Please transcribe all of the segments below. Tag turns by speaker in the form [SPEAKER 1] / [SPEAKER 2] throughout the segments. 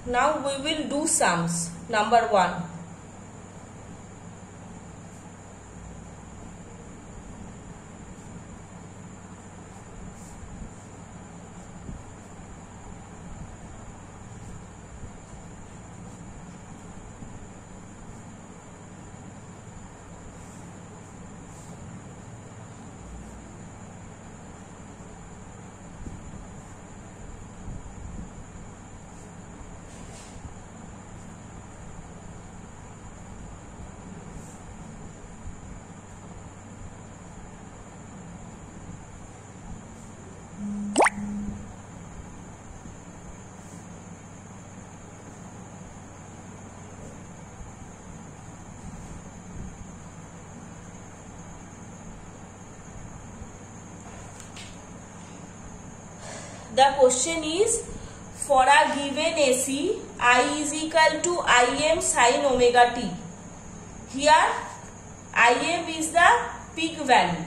[SPEAKER 1] Now we will do sums. Number 1. The question is, for a given AC, I is equal to Im sin omega t. Here, Im is the peak value.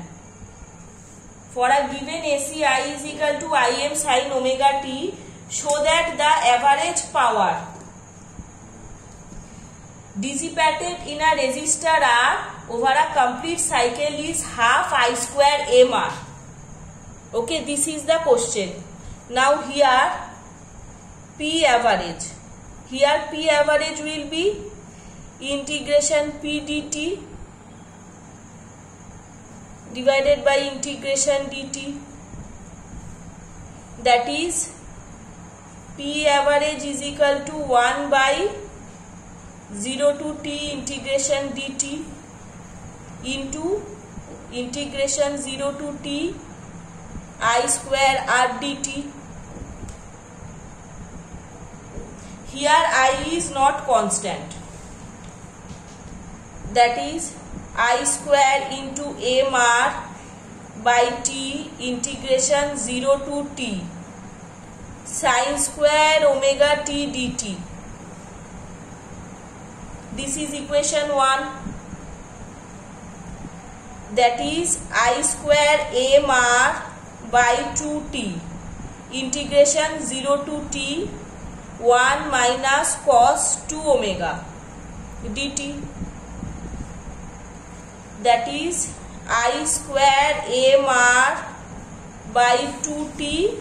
[SPEAKER 1] For a given AC, I is equal to Im sin omega t, show that the average power dissipated in a resistor R over a complete cycle is half I square mR. Okay, this is the question. Now here P average. Here P average will be integration P dt divided by integration dt. That is P average is equal to 1 by 0 to t integration dt into integration 0 to t I square R dt. Here I is not constant. That is I square into mR by t integration 0 to t sin square omega t dt. This is equation 1. That is I square mR by 2t integration 0 to t 1 minus cos 2 omega dt. That is I square mR by 2t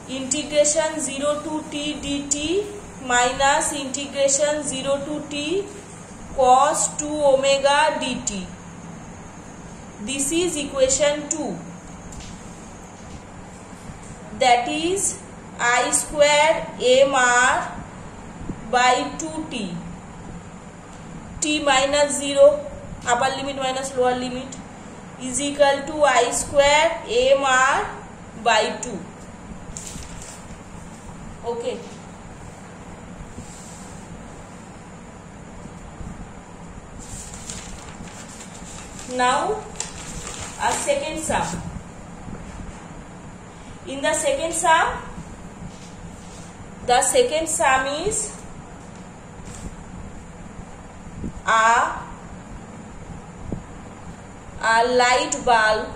[SPEAKER 1] integration 0 to t dt minus integration 0 to t cos 2 omega dt. This is equation 2. That is I square mR by 2t t minus 0 upper limit minus lower limit is equal to I square mR by 2. Okay. Now a second sum. In the second sum, the second sum is a light bulb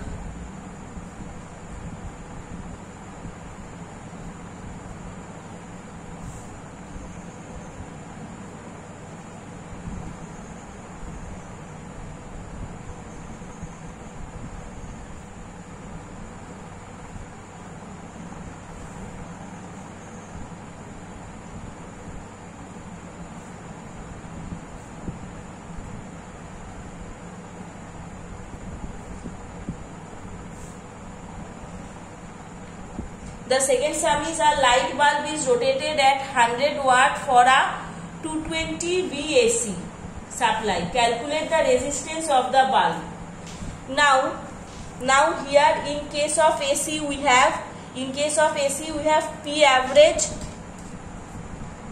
[SPEAKER 1] The second sum is a light bulb is rotated at 100 watt for a 220 VAC supply. Calculate the resistance of the bulb. Now here in case of AC we have P average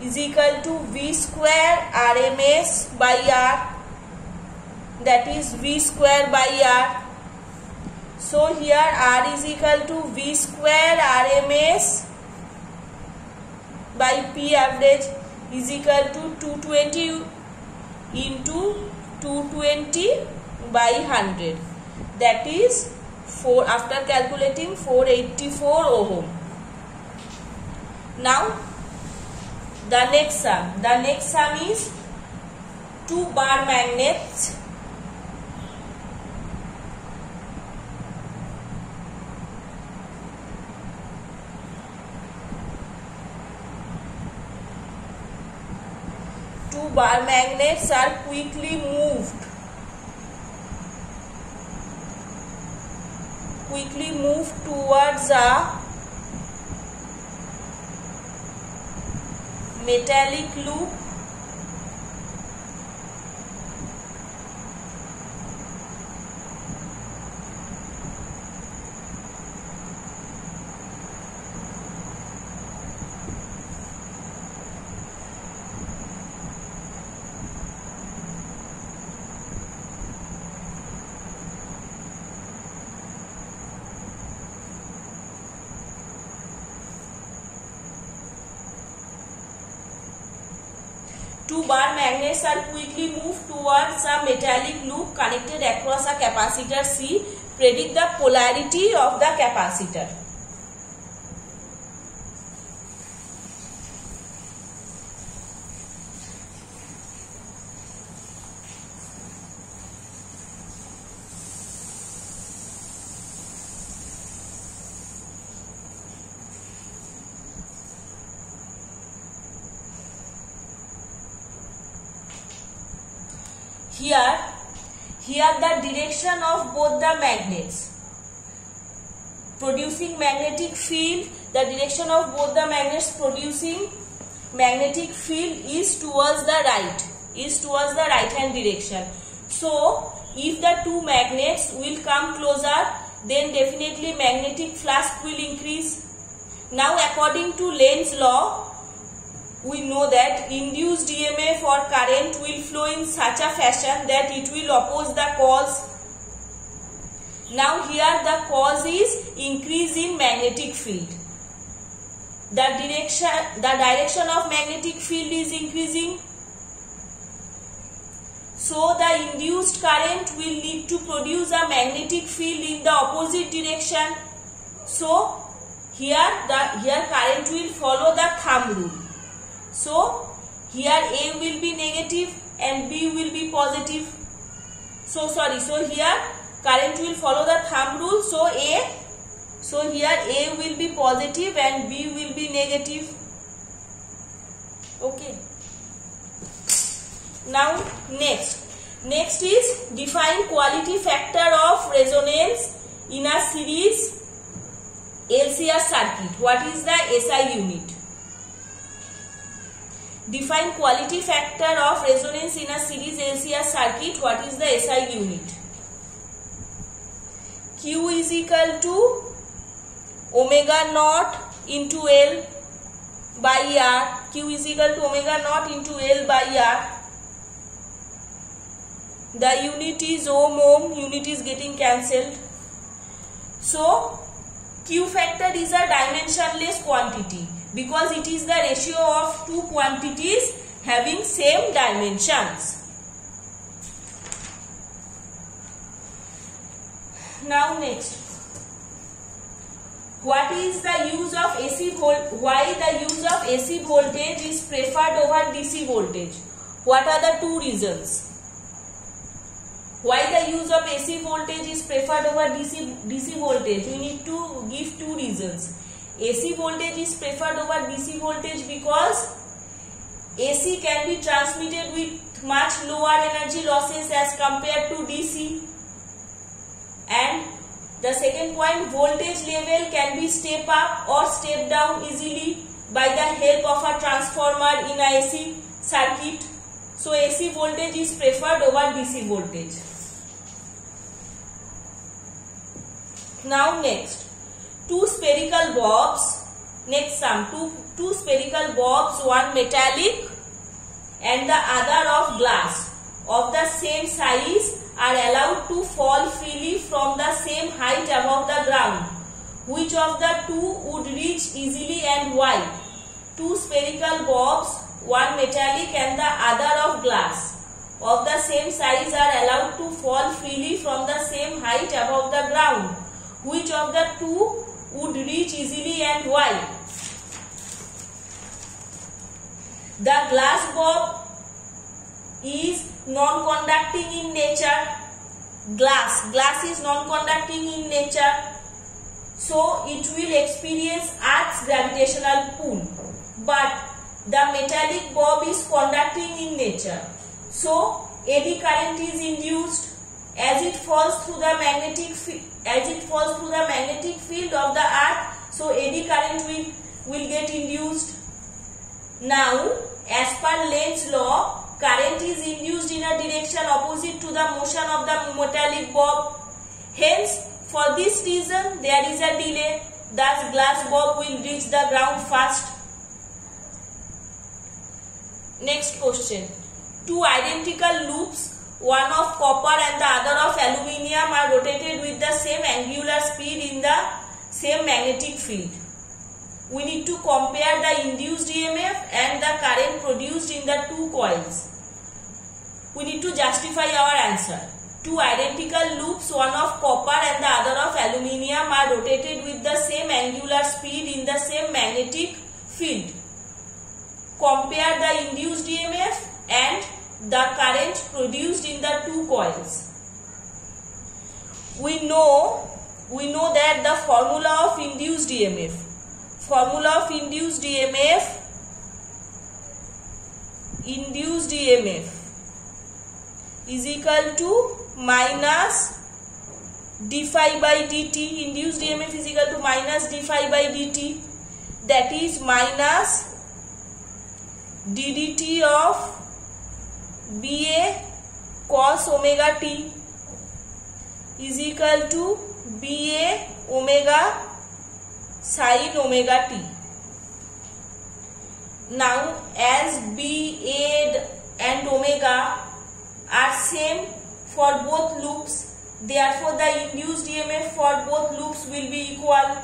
[SPEAKER 1] is equal to V square RMS by R. That is V square by R. So here R is equal to V square RMS by P average is equal to 220 into 220 by 100. That is 4 after calculating 484 ohm. Now the next sum. The next sum is 2 bar magnets. Two bar magnets are quickly moved towards a metallic loop Two bar magnets are quickly moved towards a metallic loop connected across a capacitor C. Predict the polarity of the capacitor. Here the direction of both the magnets producing magnetic field, the direction of both the magnets producing magnetic field is towards the right hand direction. So if the two magnets will come closer, then definitely magnetic flux will increase. Now according to Lenz's law, we know that induced EMF or current will flow in such a fashion that it will oppose the cause. Now here the cause is increase in magnetic field. The direction of magnetic field is increasing. So the induced current will need to produce a magnetic field in the opposite direction. So here current will follow the thumb rule. So here A will be negative and B will be positive. So here current will follow the thumb rule. So here A will be positive and B will be negative. Okay. Now next is define quality factor of resonance in a series LCR circuit. What is the SI unit? Define quality factor of resonance in a series LCR circuit. What is the SI unit? Q is equal to omega naught into L by R. Q is equal to omega naught into L by R. The unit is ohm. Unit is getting cancelled. So Q factor is a dimensionless quantity, because it is the ratio of two quantities having same dimensions. Now next, what is the use of AC why the use of AC voltage is preferred over DC voltage? What are the two reasons? Why the use of AC voltage is preferred over DC voltage? We need to give two reasons. AC voltage is preferred over DC voltage because AC can be transmitted with much lower energy losses as compared to DC. And the second point, voltage level can be step up or step down easily by the help of a transformer in a AC circuit. So AC voltage is preferred over DC voltage. Now next, two spherical bulbs. Next sum, two spherical bulbs, one metallic and the other of glass of the same size are allowed to fall freely from the same height above the ground. Which of the two would reach easily and why? Two spherical bulbs, one metallic and the other of glass of the same size are allowed to fall freely from the same height above the ground. Which of the two would reach easily and why? The glass bulb is non-conducting in nature. Glass is non-conducting in nature, so it will experience Earth's gravitational pull. But the metallic bulb is conducting in nature, so eddy current is induced as it falls through the magnetic field of the Earth. So eddy current will get induced. Now, as per Lenz's law, current is induced in a direction opposite to the motion of the metallic bulb. Hence, for this reason, there is a delay. Thus, glass bulb will reach the ground first. Next question. Two identical loops, one of copper and the other of aluminium, are rotated with the same angular speed in the same magnetic field. We need to compare the induced EMF and the current produced in the two coils. We need to justify our answer. Two identical loops, one of copper and the other of aluminium, are rotated with the same angular speed in the same magnetic field. Compare the induced EMF and the current produced in the two coils. We know that the formula of induced EMF. Formula of induced EMF is equal to minus d phi by dt. Induced EMF is equal to minus d phi by dt, that is minus ddt of BA cos omega t is equal to BA omega sin omega t. Now, as BA and omega are same for both loops, therefore the induced EMF for both loops will be equal.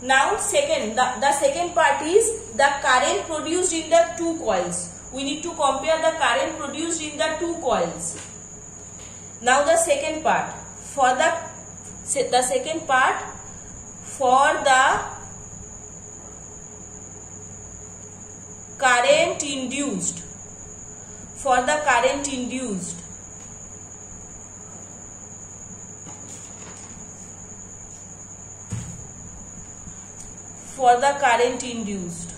[SPEAKER 1] Now, the second part is the current produced in the two coils. We need to compare the current produced in the two coils. Now, the second part. For the current induced. For the current induced.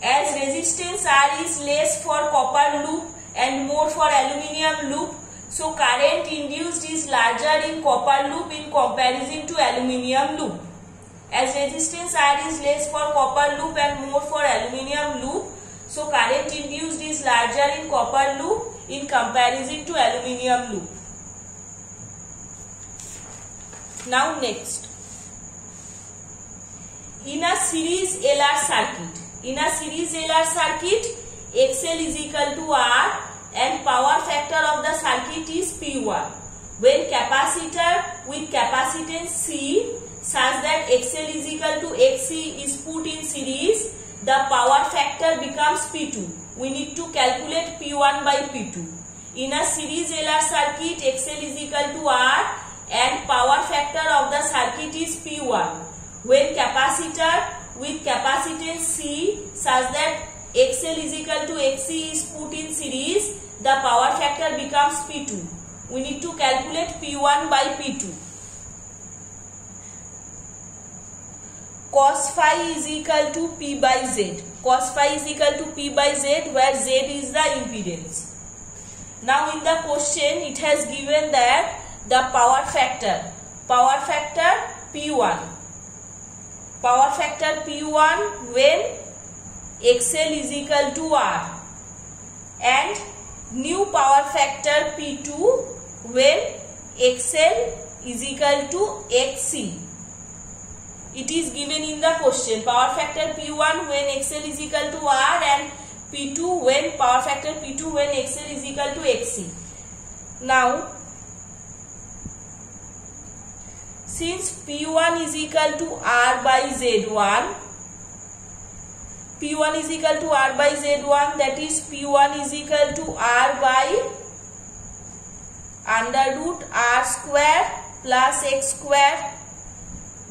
[SPEAKER 1] As resistance R is less for copper loop and more for aluminium loop, so current induced is larger in copper loop in comparison to aluminium loop. As resistance R is less for copper loop and more for aluminium loop, so current induced is larger in copper loop in comparison to aluminium loop. Now next. In a series LR circuit, XL is equal to R and power factor of the circuit is P1. When capacitor with capacitance C such that XL is equal to XC is put in series, the power factor becomes P2. We need to calculate P1 by P2. In a series LR circuit, XL is equal to R and power factor of the circuit is P1. When capacitor with capacitance C such that XL is equal to XC is put in series, the power factor becomes P2. We need to calculate P1 by P2. Cos phi is equal to P by Z. Cos phi is equal to P by Z, where Z is the impedance. Now in the question it has given that the power factor P1. Power factor P1 when XL is equal to R, and new power factor P2 when XL is equal to XC. It is given in the question. Power factor P1 when XL is equal to R and P2 when power factor P2 when XL is equal to XC. Now, since P1 is equal to R by Z1, P1 is equal to R by Z1, that is P1 is equal to R by under root R square plus X square.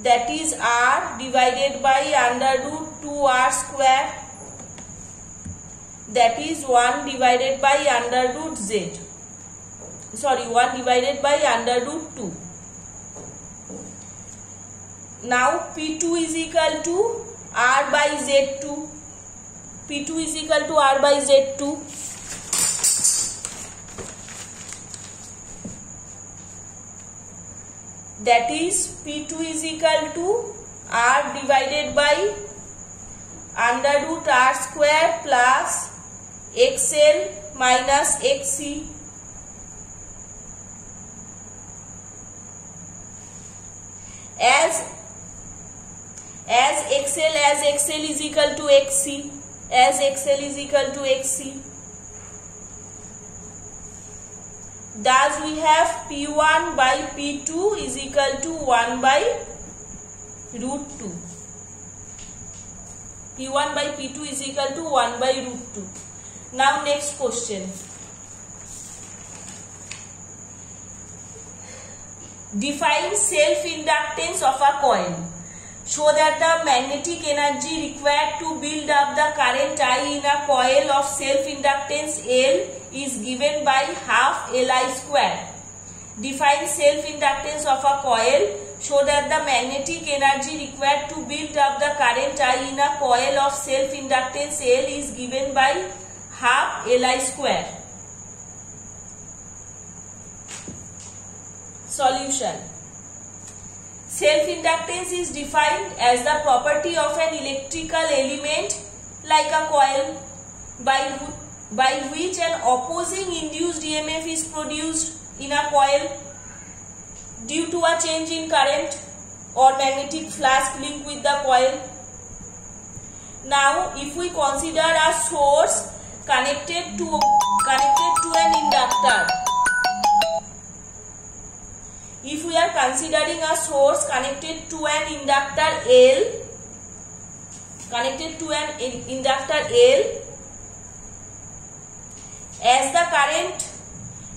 [SPEAKER 1] that is R divided by under root 2R square, that is 1 divided by under root Z. Sorry, 1 divided by under root 2. Now P2 is equal to R by Z2. P2 is equal to R by Z2. That is P2 is equal to R divided by under root R square plus XL minus XC. As XL is equal to XC, as XL is equal to XC, thus we have P1 by P2 is equal to 1 by root 2. P1 by P2 is equal to 1 by root 2. Now next question. Define self-inductance of a coil. Show that the magnetic energy required to build up the current I in a coil of self-inductance L is given by half Li square. Define self-inductance of a coil. Show that the magnetic energy required to build up the current I in a coil of self-inductance L is given by half Li square. Solution. Self-inductance is defined as the property of an electrical element like a coil by which an opposing induced EMF is produced in a coil due to a change in current or magnetic flux link with the coil. Now, if we consider a source connected to an inductor, if we are considering a source connected to an inductor L,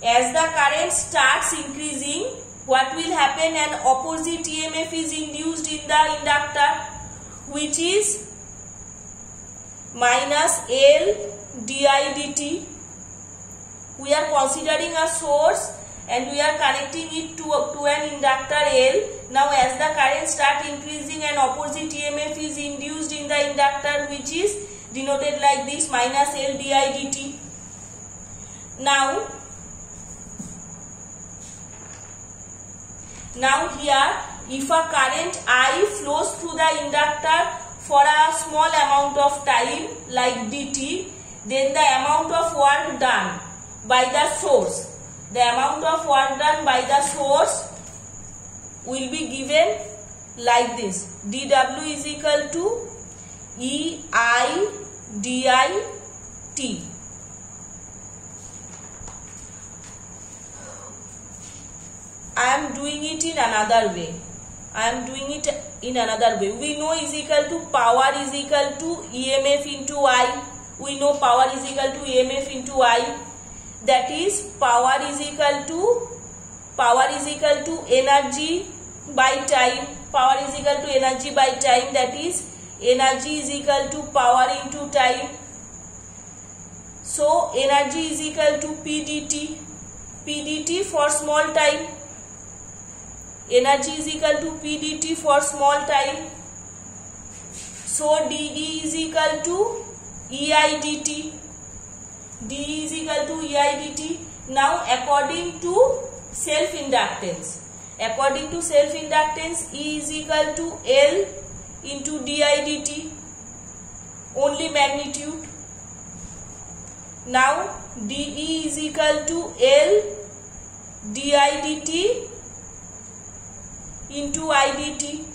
[SPEAKER 1] as the current starts increasing, what will happen? An opposite EMF is induced in the inductor, which is minus L di dt. We are considering a source and we are connecting it to an inductor L. Now as the current starts increasing, an opposite EMF is induced in the inductor, which is denoted like this, minus L di dt. Now here, if a current I flows through the inductor for a small amount of time like dt, then the amount of work done by the source, will be given like this. dW is equal to EI dit. I am doing it in another way. We know is equal to power is equal to EMF into I. We know power is equal to EMF into I. That is power is equal to energy by time. Power is equal to energy by time. That is energy is equal to power into time. So energy is equal to P dt. P dt for small time. Energy is equal to P dt for small time. So dE is equal to EI dt. dE is equal to EI dt. Now according to self-inductance, E is equal to L into di dt, only magnitude. Now dE is equal to L di dt into I dt.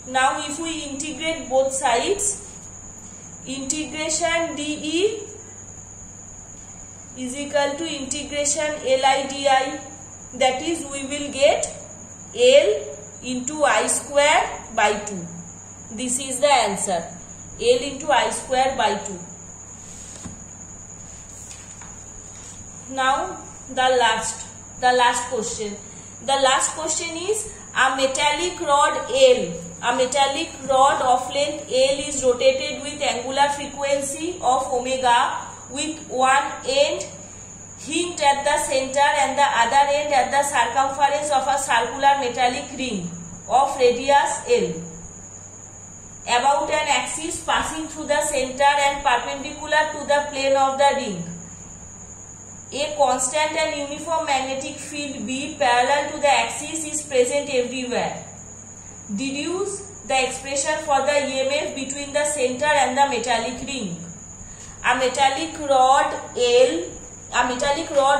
[SPEAKER 1] Now if we integrate both sides, integration dE is equal to integration Li di. That is, we will get L into I square by 2. This is the answer. L into I square by 2. Now the last question. The last question is a metallic rod L. A metallic rod of length L is rotated with angular frequency of omega with one end hinged at the center and the other end at the circumference of a circular metallic ring of radius L about an axis passing through the center and perpendicular to the plane of the ring. A constant and uniform magnetic field B parallel to the axis is present everywhere. Deduce the expression for the EMF between the center and the metallic ring. A metallic rod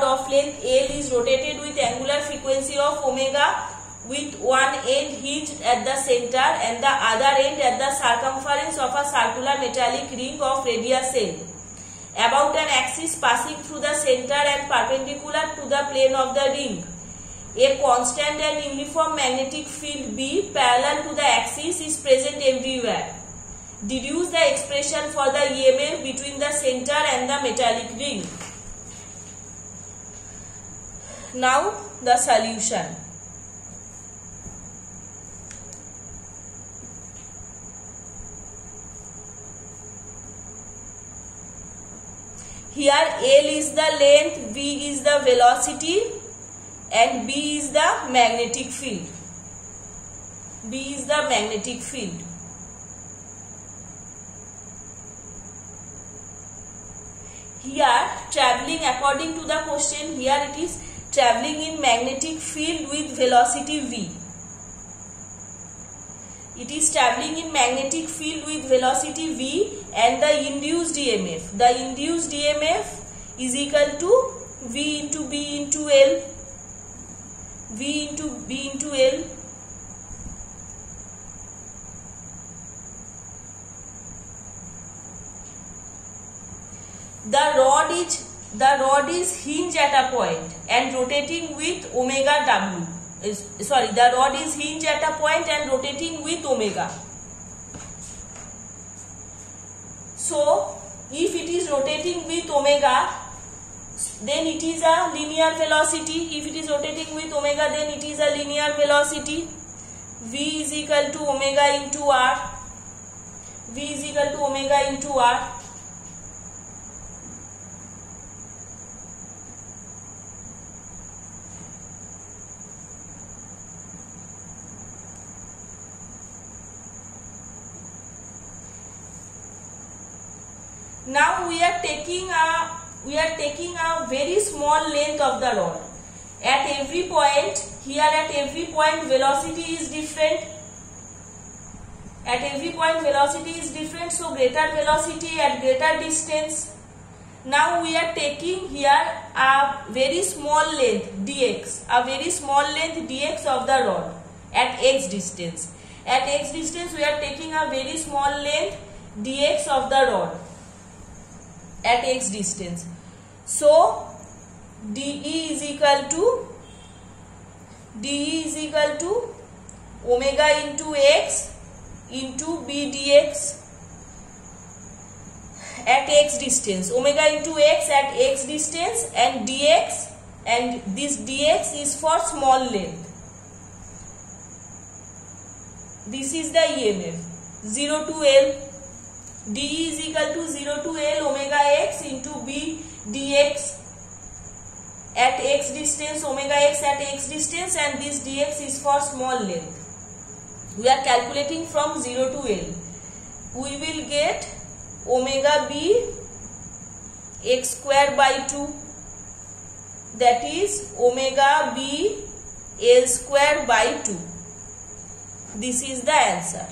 [SPEAKER 1] of length L is rotated with angular frequency of omega with one end hinged at the center and the other end at the circumference of a circular metallic ring of radius L about an axis passing through the center and perpendicular to the plane of the ring. A constant and uniform magnetic field B parallel to the axis is present everywhere. Deduce the expression for the EMF between the center and the metallic ring. Now the solution. Here L is the length, V is the velocity and B is the magnetic field. B is the magnetic field. Here traveling according to the question, here it is traveling in magnetic field with velocity V. It is traveling in magnetic field with velocity V and the induced EMF. The induced EMF is equal to V into B into L. V into B into L. The rod is hinged at a point and rotating with omega W. The rod is hinged at a point and rotating with omega. So, if it is rotating with omega, then it is a linear velocity. If it is rotating with omega, then it is a linear velocity. V is equal to omega into R. V is equal to omega into R. Now we are taking a very small length of the rod. At every point, here at every point velocity is different. At every point velocity is different, so greater velocity at greater distance. Now we are taking here a very small length dx, a very small length dx of the rod at x distance. At x distance we are taking a very small length dx of the rod at x distance. So dE is equal to omega into x into b dx at x distance. Omega into x at x distance and dx, and this dx is for small length. This is the EMF 0 to L. dE is equal to 0 to L omega x into b dx at x distance, omega x at x distance, and this dx is for small length. We are calculating from 0 to L. We will get omega b x square by 2, that is omega b L square by 2. This is the answer.